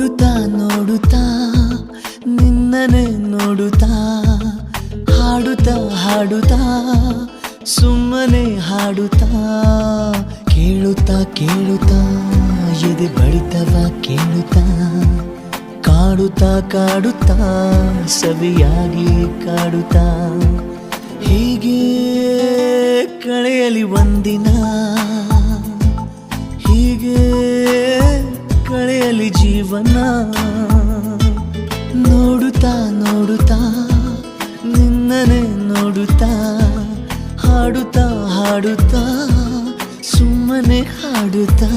ನೋಡುತ್ತಾ ನೋಡುತ್ತಾ ನಿನ್ನನೆ ನೋಡುತ್ತಾ ಹಾಡುತ್ತಾ ಹಾಡುತ್ತಾ ಸುಮ್ಮನೆ ಹಾಡುತ್ತಾ ಕೇಳುತ್ತಾ ಕೇಳುತ್ತಾ ಎದೆ ಬಡಿತವ ಕೇಳುತ್ತಾ ಕಾಡುತ್ತಾ ಕಾಡುತ್ತಾ ಸವಿಯಾಗಿ ಕಾಡುತ್ತಾ ಹೀಗೆ ಕಳೆಯಲಿ ಒಂದಿನ ಹೀಗೆ ಕಳೆಯಲಿ ಜೀವನ ನೋಡುತ್ತಾ ನೋಡುತ್ತಾ ನಿನ್ನನೆ ನೋಡುತ್ತಾ ಹಾಡುತ್ತಾ ಹಾಡುತ್ತಾ ಸುಮ್ಮನೆ ಹಾಡುತ್ತಾ